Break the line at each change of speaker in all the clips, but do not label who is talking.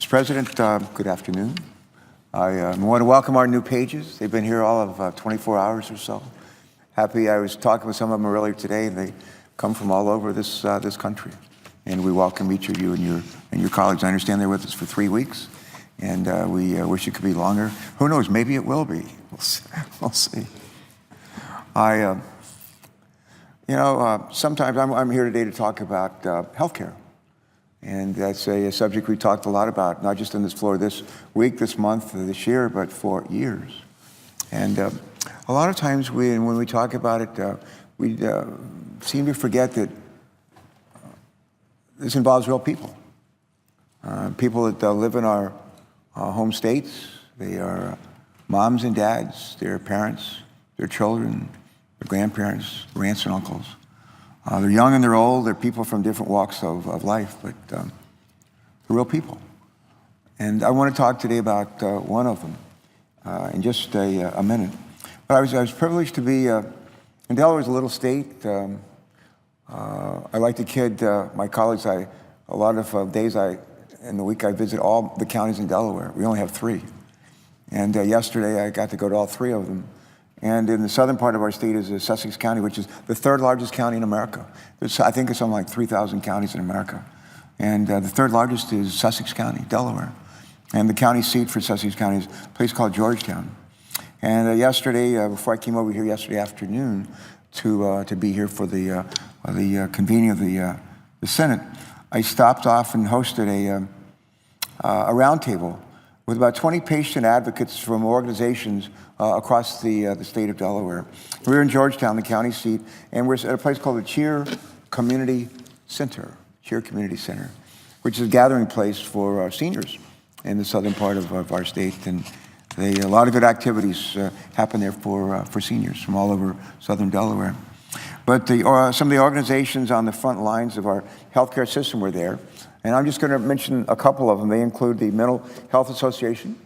Mr. President, good afternoon. I want to welcome our new pages. They've been here all of 24 hours or so. Happy, I was talking with some of them earlier today, and they come from all over this country. And we welcome each of you and your colleagues. I understand they're with us for 3 weeks, and we wish it could be longer. Who knows, maybe it will be. We'll see. Sometimes I'm here today to talk about healthcare. And that's a subject we talked a lot about, not just on this floor this week, this month, this year, but for years. And a lot of times when we talk about it, we seem to forget that this involves real people. People that live in our home states. They are moms and dads, their parents, their children, their grandparents, their aunts and uncles. They're young and they're old. They're people from different walks of life, but they're real people. And I want to talk today about one of them in just a minute. But I was privileged to be, and Delaware's a little state. I like to kid my colleagues. A lot of days in the week I visit all the counties in Delaware. We only have 3. And yesterday I got to go to all 3 of them. And in the southern part of our state is Sussex County, which is the 3rd largest county in America. I think it's something like 3,000 counties in America. And the 3rd largest is Sussex County, Delaware. And the county seat for Sussex County is a place called Georgetown. And yesterday, before I came over here yesterday afternoon to be here for the convening of the Senate, I stopped off and hosted a roundtable with about 20 patient advocates from organizations across the state of Delaware. We're in Georgetown, the county seat, and we're at a place called the Cheer Community Center, which is a gathering place for seniors in the southern part of our state. And a lot of good activities happen there for seniors from all over southern Delaware. But some of the organizations on the front lines of our healthcare system were there. And I'm just going to mention a couple of them. They include the Mental Health Association,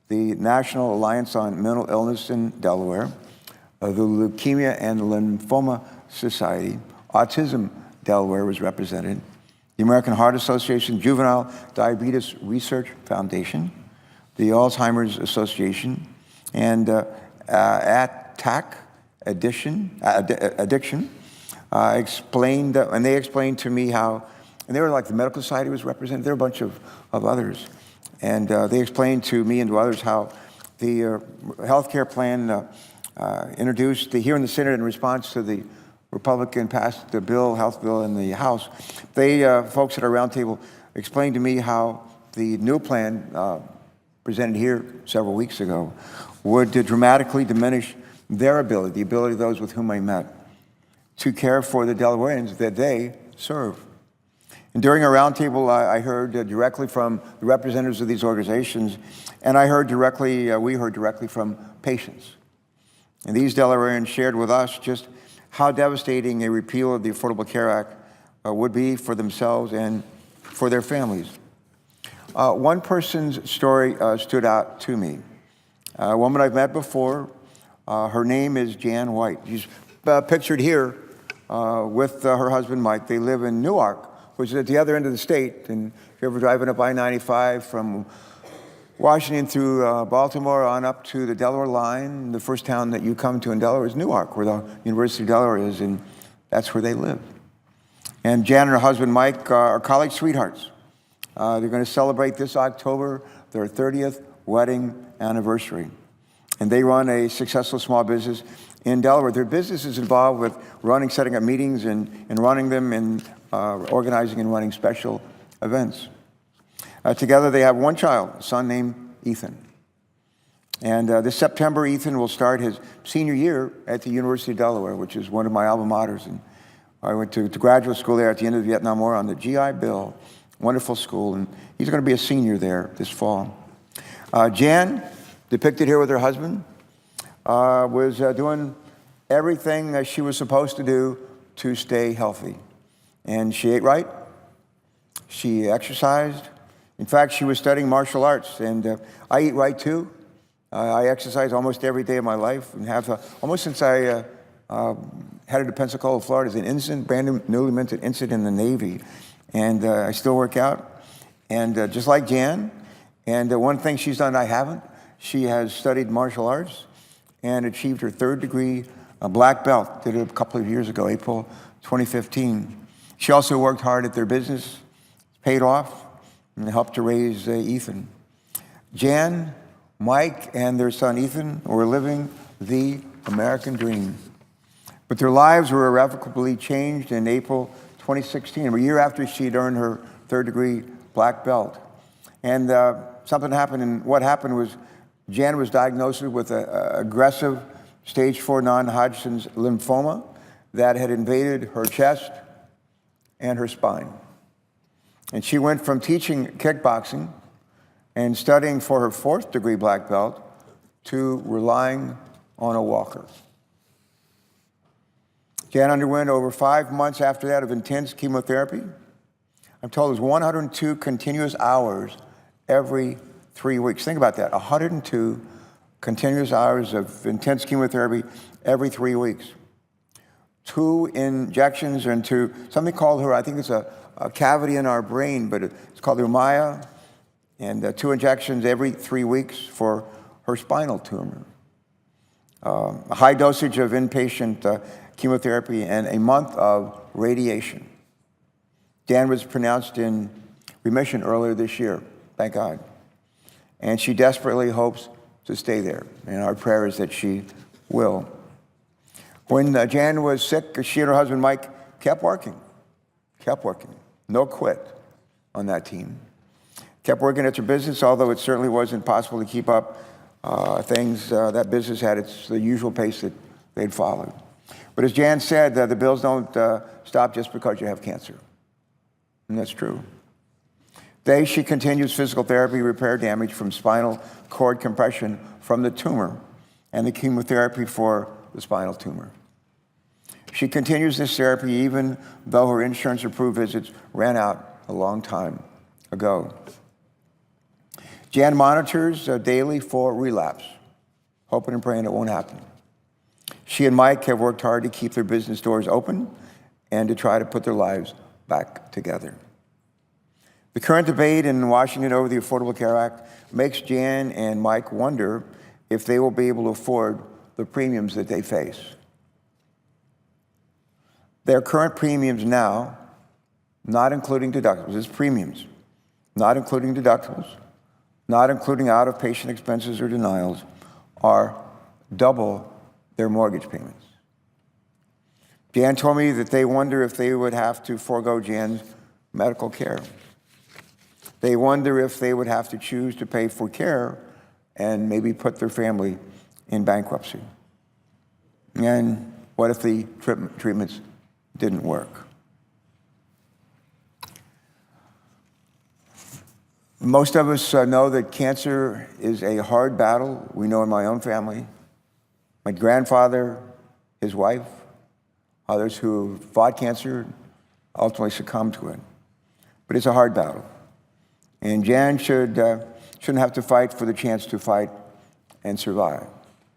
the National Alliance on Mental Illness in Delaware, the Leukemia and Lymphoma Society, Autism Delaware was represented, the American Heart Association, Juvenile Diabetes Research Foundation, the Alzheimer's Association, and ATTAC Addiction explained, and they explained to me how. And they were like the Medical Society was represented. There were a bunch of others. And they explained to me and to others how the health care plan introduced here in the Senate in response to the Republican passed the health bill in the House. They, folks at our roundtable, explained to me how the new plan presented here several weeks ago would dramatically diminish their ability, the ability of those with whom I met, to care for the Delawareans that they serve. And during our roundtable, I heard directly from the representatives of these organizations, and we heard directly from patients. And these Delawareans shared with us just how devastating a repeal of the Affordable Care Act would be for themselves and for their families. One person's story stood out to me. A woman I've met before, her name is Jan White. She's pictured here with her husband, Mike. They live in Newark, which is at the other end of the state. And if you're ever driving up I-95 from Washington through Baltimore on up to the Delaware line, the first town that you come to in Delaware is Newark, where the University of Delaware is, and that's where they live. And Jan and her husband, Mike, are college sweethearts. They're going to celebrate this October their 30th wedding anniversary. And they run a successful small business in Delaware. Their business is involved with setting up meetings and running them and organizing and running special events. Together they have one child, a son named Ethan. And this September, Ethan will start his senior year at the University of Delaware, which is one of my alma maters. And I went to graduate school there at the end of the Vietnam War on the GI Bill. Wonderful school, and he's going to be a senior there this fall. Jan, depicted here with her husband, was doing everything that she was supposed to do to stay healthy. And she ate right. She exercised. In fact, she was studying martial arts, and I eat right too. I exercise almost every day of my life, and have almost since I headed to Pensacola, Florida, as an brand newly minted ensign in the Navy, and I still work out. And just like Jan, and one thing she's done I haven't, she has studied martial arts and achieved her third degree black belt. Did it a couple of years ago, April 2015. She also worked hard at their business, paid off, and helped to raise Ethan. Jan, Mike, and their son Ethan were living the American dream. But their lives were irrevocably changed in April 2016, a year after she'd earned her third degree black belt. And something happened, and what happened was Jan was diagnosed with an aggressive stage 4 non-Hodgkin's lymphoma that had invaded her chest and her spine. And she went from teaching kickboxing and studying for her fourth degree black belt to relying on a walker. Jan underwent over 5 months after that of intense chemotherapy. I'm told it was 102 continuous hours every 3 weeks. Think about that, 102 continuous hours of intense chemotherapy every 3 weeks. 2 injections into something called her, I think it's a cavity in our brain, but it's called Umaya, and 2 injections every 3 weeks for her spinal tumor. A high dosage of inpatient chemotherapy and a month of radiation. Jan was pronounced in remission earlier this year, thank God. And she desperately hopes to stay there. And our prayer is that she will. When Jan was sick, she and her husband Mike kept working. No quit on that team. Kept working at their business, although it certainly wasn't possible to keep up things. That business had the usual pace that they'd followed. But as Jan said, the bills don't stop just because you have cancer. And that's true. She continues physical therapy, repair damage from spinal cord compression from the tumor and the chemotherapy for the spinal tumor. She continues this therapy even though her insurance-approved visits ran out a long time ago. Jan monitors daily for relapse, hoping and praying it won't happen. She and Mike have worked hard to keep their business doors open and to try to put their lives back together. The current debate in Washington over the Affordable Care Act makes Jan and Mike wonder if they will be able to afford the premiums that they face. Their current premiums now, not including deductibles, it's premiums, not including deductibles, not including out-of-patient expenses or denials, are double their mortgage payments. Jan told me that they wonder if they would have to forego Jan's medical care. They wonder if they would have to choose to pay for care and maybe put their family in bankruptcy. And what if the treatments didn't work? Most of us know that cancer is a hard battle. We know in my own family. My grandfather, his wife, others who fought cancer ultimately succumbed to it. But it's a hard battle. And Jan shouldn't have to fight for the chance to fight and survive.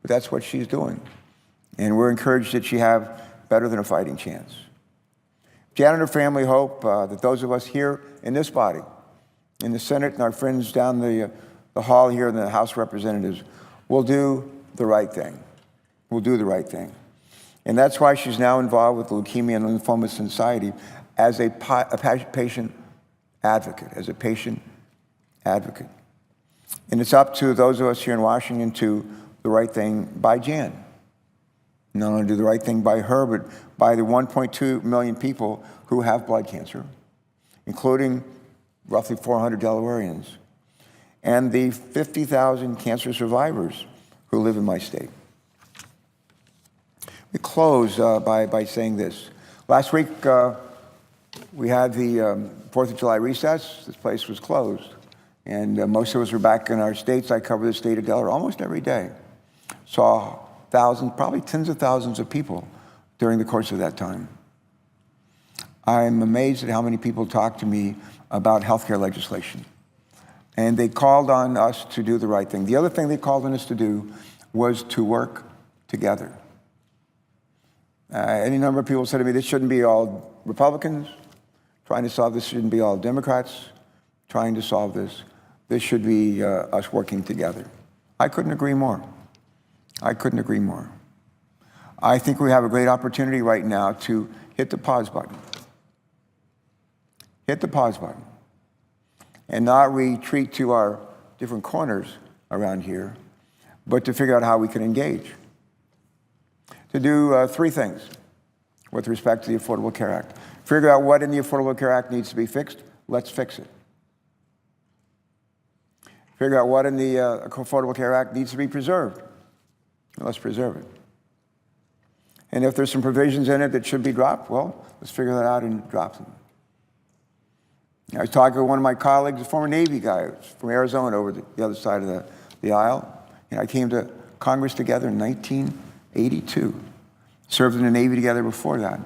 But that's what she's doing. And we're encouraged that she have better than a fighting chance. Jan and her family hope that those of us here in this body, in the Senate and our friends down the hall here in the House of Representatives, will do the right thing. We'll do the right thing. And that's why she's now involved with the Leukemia and Lymphoma Society as a patient advocate, And it's up to those of us here in Washington to do the right thing by Jan. Not only do the right thing by her, but by the 1.2 million people who have blood cancer, including roughly 400 Delawareans, and the 50,000 cancer survivors who live in my state. We close by saying this. Last week, we had the 4th of July recess. This place was closed. And most of us were back in our states. I cover the state of Delaware almost every day. Saw thousands, probably tens of thousands of people during the course of that time. I'm amazed at how many people talk to me about healthcare legislation. And they called on us to do the right thing. The other thing they called on us to do was to work together. Any number of people said to me, this shouldn't be all Republicans trying to solve this, shouldn't be all Democrats trying to solve this. This should be us working together. I couldn't agree more. I couldn't agree more. I think we have a great opportunity right now to hit the pause button. Hit the pause button. And not retreat to our different corners around here, but to figure out how we can engage. To do three things with respect to the Affordable Care Act. Figure out what in the Affordable Care Act needs to be fixed. Let's fix it. Figure out what in the Affordable Care Act needs to be preserved. Let's preserve it. And if there's some provisions in it that should be dropped, well, let's figure that out and drop them. I was talking to one of my colleagues, a former Navy guy from Arizona over the other side of the aisle. I came to Congress together in 1982. Served in the Navy together before that.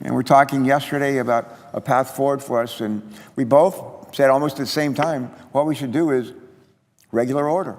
And we're talking yesterday about a path forward for us, and we both said almost at the same time, what we should do is regular order.